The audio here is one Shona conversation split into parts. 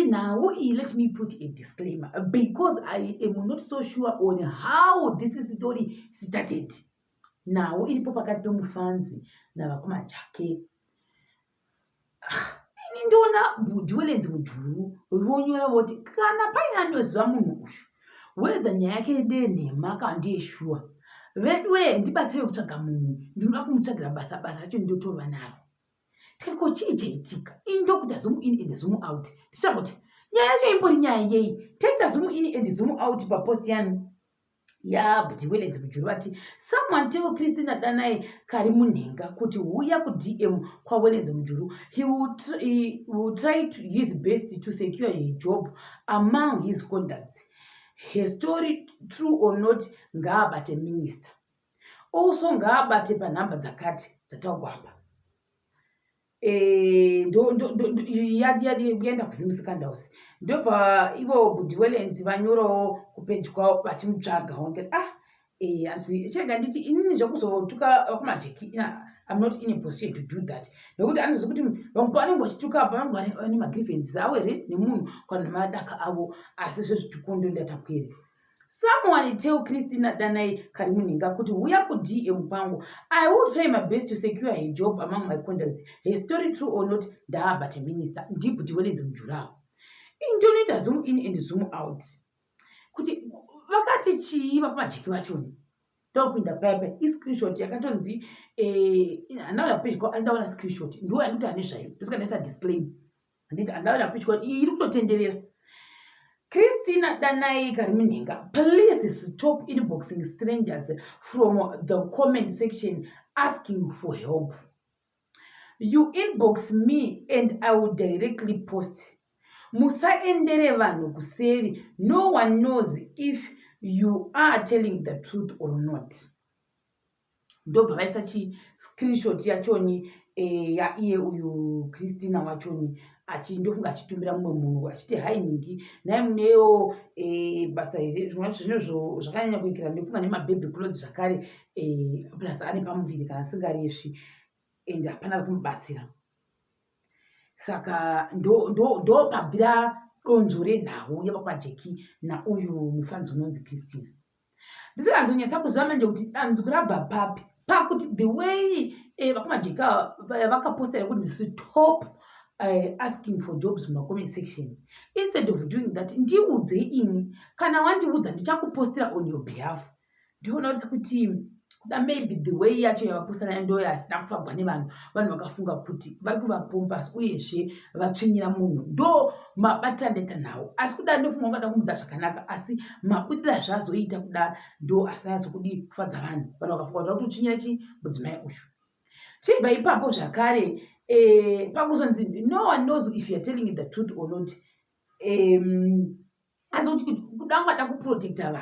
Now, let me put a disclaimer because I am not so sure on how this story started. Now, ilipo pakati pemufanzi navakoma Jeki. Ndona WellenceMujuru vonyora voti kana paina anoziva munhu uyu whether nyaya yake ndenhema kana ndeyeshuwa veduwe ndibatsire kutsvaga munhu ndinoda kumutsvagira basa racho ndotova naro. Ko chii chaitika indokuita zoom in and zoom out tichangoti nyaya yacho imbori nyaya yei taita zoom in and zoom out papost yanu but WellenceMujuru vati someone tell Christina Danai kari munhenga kuti huya kudm kwa WellenceMujuru he will try to his best to secure a job among his contacts. Her story true or not ngaabate minister also ngaabate panhamba dzakati dzataugwapa yaenda kuzimusikandausi ndobva ivo Wellens vanyorawo kupeji kwavo vachimutsvaga asi chega nditi inini zvekuzotuka vakoma Jeki I'm not in a position to do that nekuti anoziva kuti vamwe vanenge vachituka apa vanenge vane magrievance avo here nemunhu kana nemadaka avo asi zvezvitukondoindatakwere. Someone tell Christina Danai kari munhenga kuti huya kudm pangu I will try my best to secure a job among my contacts. Her story true or not ndaabate minister ndibhuti WellenceMujuru avo indinoita zoom in and zoom out kuti vakati chii vakoma Jeki vachoni ndokupinda paipe iscreenshot yakatonzi andaona page kwa andaona screenshot ndiwo anditi ane zvayo ndisinganesa display anditi andaona page kwa iri kutotenderera. Christina Danai kari munhenga please stop inboxing strangers from the comment section asking for help. You inbox me and I will directly post. Musaendere vanhu kuseri. No one knows if you are telling the truth or not. Ndobva vaisa chi screenshot yachoni yaiye uyu Christina wachoni ndofunga achitumira mumwe munhu achiti hai ningi nai munewo basa zvinhu zvakanyanya kuikira ndofunga nemabhebhi clothes zvakare plus ane pamuviri kana asingaresvi and hapana kumubatsira saka ndo pabvira donzvo renhau yavakoma Jeki nauyu mufanzi unonzi Christina. Ndisikazonyatsa kuziva manje kuti dambudziko rabva papi pakuti the way vakoma Jeki vakapostera kuti stop asking for jobs mumacomment section. Instead of doing that ndiudze ini kana wandiudza ndichakupostera on your behalf. Ndiona kuti kuda maybe the way yacho yavapostera nayo ndo yasina kufagwa nevanhu vakafunga kuti vari kuvapompa uyezve vatsvinyira munhu ndo mabatira ndaita nawo asi kuda ndofunga ungada kumudza zvakanaka asi mabudira zvazoita kuda ndo asina kudi kufadza vanhu vakafunga kuti utsvinyira mudzimai uyu. Chibva ipapo zvakare pakuzonzi no one knows if you are telling the truth or not. Asi kuti kuda ngada kuprotecta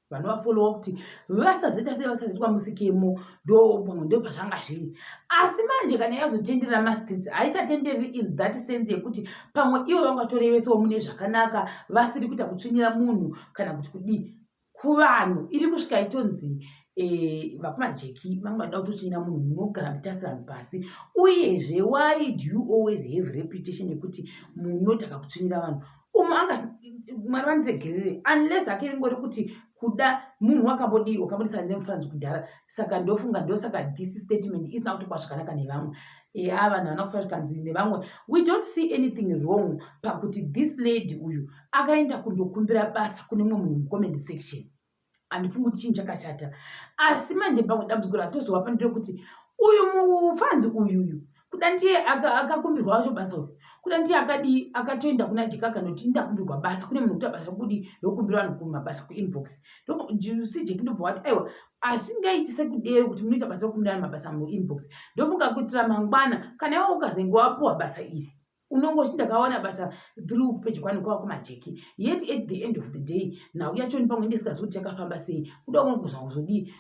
vanhu vafolowa kuti vasazoita sei vasazoitwa musikemo ndo pazvanga zviri asi manje kana yazotenderera mastreets haichatendereri in that sense yekuti pamwe ivo vangatorevesawo mune zvakanaka vasiri kuita kutsvinyira munhu kana kuti kudii kuvanhu iri kusvika itonzi vakoma Jeki vange vada kutotsvinyira munhu munogara mutasirani pasi uyezve why do you always have reputation yekuti munotaka kutsvinyira vanhu mwari vandiregerere unless hake ringori kuti kuda munhu wakambodisana nemufanzi kudhara saka ndofunga ndosaka this statement isina kutokwa zvakanaka nevamwe vanhu vana kufa zvikanzi nevamwe we don't see anything wrong pakuti this lady uyu akaenda kundokumbira basa kune mumwe munhu mucomment section handifungi kuti chinhu chakashata asi manje pamwe dambudziko ratozowapa nderekuti uyu mufanzi uyuyu kuda ndiye akakumbirwa wacho basa uyu kuda ndiye akatoenda kuna Jeki akanoti ndakumbirwa basa kune munhu kuita basa kudi yokumbira vanhu kumabasa kuinbox si Jeki ndobva wati aiwa asingaiti sekudero kuti munoita basa rokumbira vanhu mabasa muinbox ndofunga kuitira mangwana kana iwe ukazenge wapuwa basa iri unongoti ndakaona basa through page kwani kwavakoma Jeki yet at the end of the day nhau yachoni pamwe ndisingazivi chakafamba sei kuda kuzodii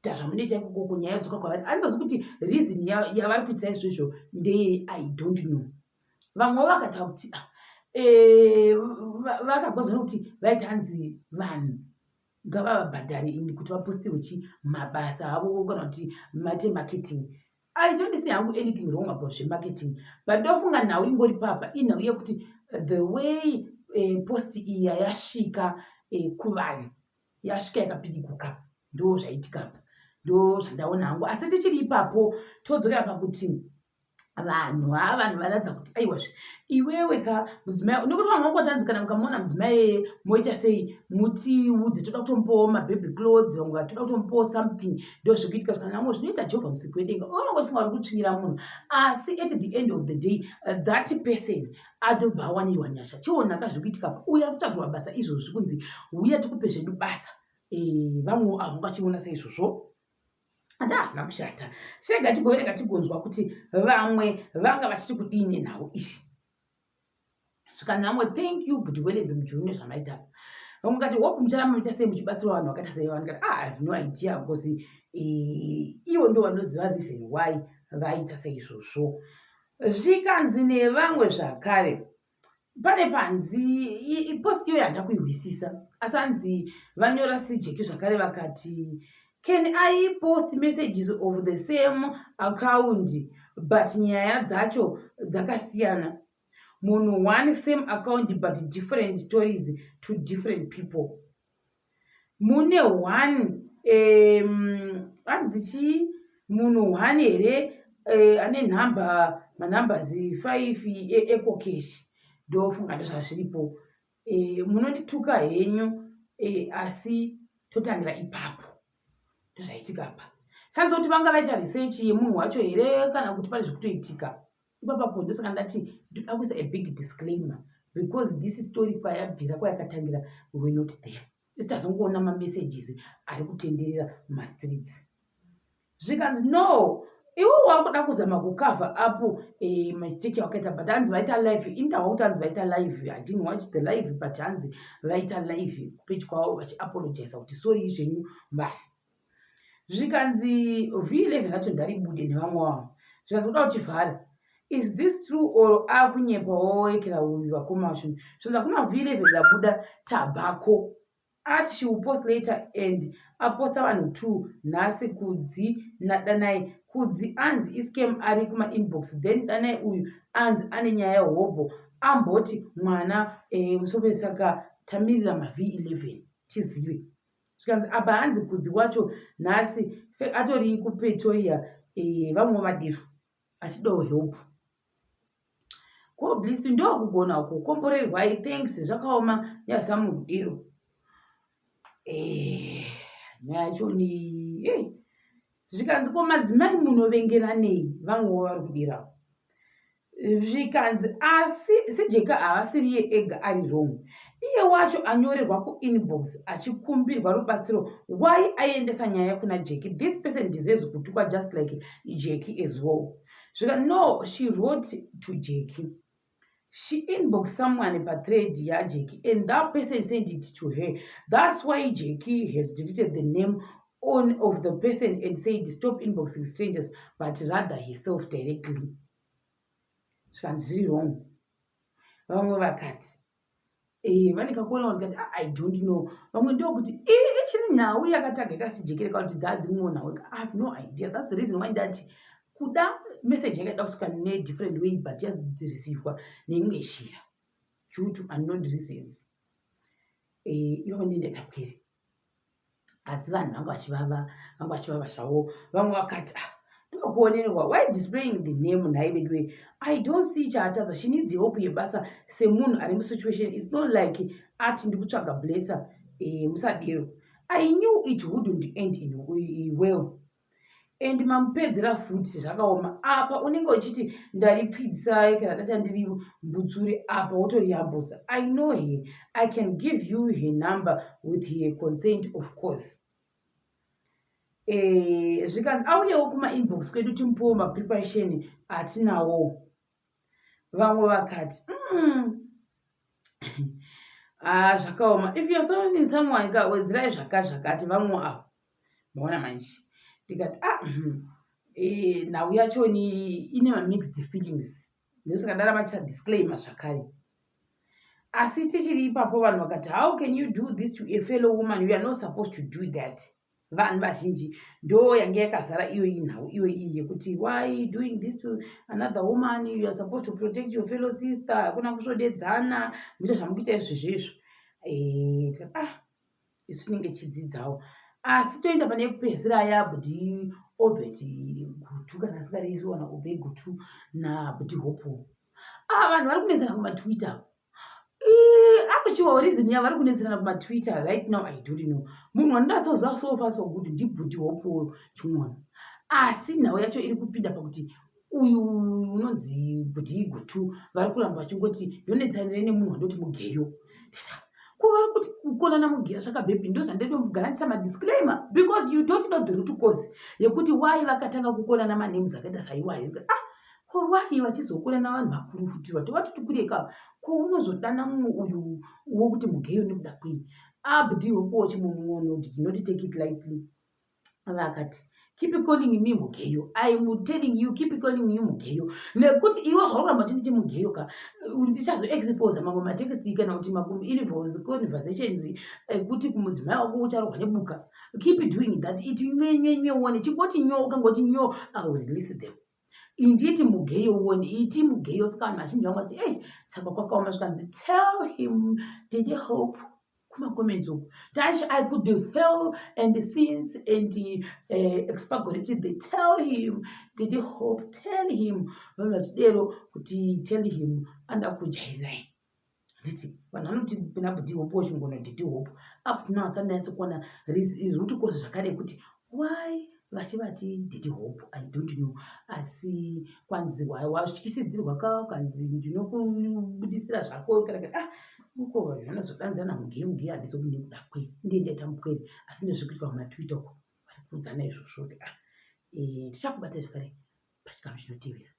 zvamunoita kunyaya yodzoka kwavari handizozi kuti reason yavari kuitira izvozvo ndeye I don't know. Vamwe vakataura kuti vakagozana kuti vaiti hanzi vanhu ngavavabhadhare ini kuti vapostirwe mabasa avo kana kuti mate marketing I don't see anything wrong about marketing, but ndofunga nhau ingori papa inhau yekuti the way post iyi yasvika kuvanhu yasvika yakapiriguka ndo zvaitikapa, ndo zvandaona hangu. Asi tichiri ipapo todzokera pakuti vanhu varadza kuti aiwazve iwewe ka mudzimai nekuti vanhu vangotanzikana mukamuona mudzimai moita sei mutiudze toda kutomupawo mababy clothes, vamwe vatoda kutomupawo something, ndo zvikuitika zvakanamo zvinoita jehovha musiki wedenga. Unongofunga uri kutsvira munhu, asi at the end of the day that person atobva awanirwa nyasha. Chionaka zviri kuitika uye ari kutsvagirwa basa izvozvi kunzi uya tikupe zvedu basa, vamwe avo vachiona seizvozvo handazvina kushata. Shega tigoverenga tigonzwa kuti vamwe vanga vachiti kudini nhau izvi zvikanzi vamwe thank you but WellenceMujuru nezvamaita. Vamwe kati hope mucharamba muita sei muchibatsira vanhu vakaita sei. Vanhu kati I have no idea because ivo ndo vanoziva reason why vaita seizvozvo. Zvikanzi nevamwe zvakare pane panzi post iyoyo handa kuihwisisa, asi hanzi vanyora sijeki zvakare vakati can I post messages of the same account but nyaya dzacho dzakasiyana. Munhu one same account but different stories to different people. Mune one hanzichi munhu one here ane manambers 5 ecocash ndofunga ndozvazviripo. Munondituka henyu asi totangira ipapo ndozvaitika pa. Sazoti vanga vaita research yemunhu wacho here kana kuti pane zvikutoitika ipapapo. Ndosaka ndati ndoda kuisa a big disclaimer because this story kwayabvira kwayakatangira we were not there. Titazongoona mamessages ari kutenderera mumastreets. Zvikanzi no iwe wakuda kuzama kukavha up mistake wakaita but hanzi vaita live intawa kuti hanzi vaita live. I didn't watch the live but hanzi vaita live page kwavo vachiapologize kuti sorry zvenyu mbaya. Zvikanzi V11 racho ndaribude nevamwe wavo. Zvikanzi kuda kuchivhara. Is this true or akunyepawo wekera uyu vakomashoni. Zvikanzi kuna V11 rabuda tabako ati she will post later and aposta vanhu 2 nhasi kudzi nadanai. Kudzi anzi iscam ari kuma inbox then danai uyu anzi ane nyaya yehobho amboti mwana musopesaka tamirira maV11 tizive. Zvikanzi apa hanzi kudzi wacho nhasi atori kuPretoria vamwe madiro achidawo help. God bless you ndo kugona kukomborerwa thanks zvakaoma yasamudiro. Nyaya yacho ni zvikanzi ko madzimai munovengeranei vamwe vari kudira. Zvikanzi asi sejeka havasiri ega ari wrong. Iye wacho anyorerwa kuinbox achikumbirwa rubatsiro why aiendesa nyaya kuna Jeki. This person deserves kutukwa just like Jeki as well. Zvikanzi no she wrote to Jeki. She inboxed someone per thread Jeki and that person sent it to her. That's why Jeki has deleted the name of the person and said stop inboxing strangers but rather herself directly. Zvikanzi wrong. Vamwe vakati vanikakuona vakati I don't know. Vamwe ndokuti ichiri nhau yakataga ikasijekera kuti dzadzimwe nhau. I have no idea. That's the reason why ndati kuda message yakaida kusvika ne different way but yazirisivwa neimwe shira due to unknown reasons. Ivo ndindatapwere asi vanhu vanga vachivava zvavo. Vamwe vakati ndokuonerwa why displaying the name nhai bedwe. I don't see chaatadza. She needs help yebasa semunhu ari musituation. It's not like ati ndikutsvaga blesser musadero. I knew it wouldn't end in well. And mamupedzera futi zvakaoma apa unenge uchiti ndaripfidzisai kana data ndiri mbudzuri apa wotoriambusa. I know her. I can give you her number with her consent of course. Zvikanzi auyewo kuma inbox kwedu timupowo mapreparation atinawo. Vamwe vakati zvakaoma. If you're sending someone kawedzirai zvakati vamwe avo maona manje ndikati nhau yacho ine mixed feelings. Ndosaka ndaramatisa disclaimer zvakare. Asi tichiri ipapo vanhu vakati how can you do this to a fellow woman? You are not supposed to do that. vanhu vazhinji ndo yange yakazara iyo inhau iyo iyi yekuti why doing this to another woman, you are supposed to protect your fellow sister, hakuna kusvodedzana, muita zvamukuita izvezvezvo. Isu tinenge tichidzidzawo, asi toenda pane yekupedzisira yabudi Obed Gutu kana asingarisiwana Obed Gutu nabudi Hopo. Vanhu vari kunetsana kumatwitter, akuchiwawo reason yavo vari kunetsana kumatwitter right now. I don't know, munhu wandatsoziva so far so good ndibudi Hopo chimwana, asi nhau yacho iri kupinda pakuti uyu unonzi budi Gutu vari kuramba vachingoti ndonetsanire nemunhu wandoti mugeyo. Kuvari kuti kukonana mugeyo zvakabhebhi ndo zvandinogarantisa madisclaimer, because you don't know the root cause yekuti why vakatanga kukonana manems akaita saiwayo. Why vachizokonana vanhu vakuru futi vatoti kureka ko unozodana mumwe uyu wokuti mugeyo nekuda kwini. Abdi Hopo chimun'ono, did not take it lightly. Vakati keep calling me mugeyo, I'm telling you keep calling you mugeyo, nekuti iwe zvauramba chinditi mugeyo ka ndichazo expose mamwe matext kana kuti makumbi involves conversations ekuti kumudzimai wako ucharogwa nebuka. Keep doing that, it nyenye one chingoti nyo ukangoti nyo, I will release them. Inditi mugeyo one, iti mugeyo saka mazhinji vangu ati saka kwakaoma zvikanzi tell him did you hope comments that I could fail and sins and expagorate. They tell him did you hope, tell him kuti tell him anda kujaizai nditi vanhu vanoti pinabudi Hopo chingona did you hope up now sanatso kuona root cause zvakare kuti why vachivati did hope, I don't know, asi kwanzi wasvikisidzirwa kanzi ndinokubudisira zvako kana uko vanhu vanozodanzana mugeyo handisi kuti ndikuda kwei ndiendaita mukweri, asi ndozvikuitwa kumatwitter uko vari kuudzana izvozvo. Tichakubata zvakare pachikamu chinotevera.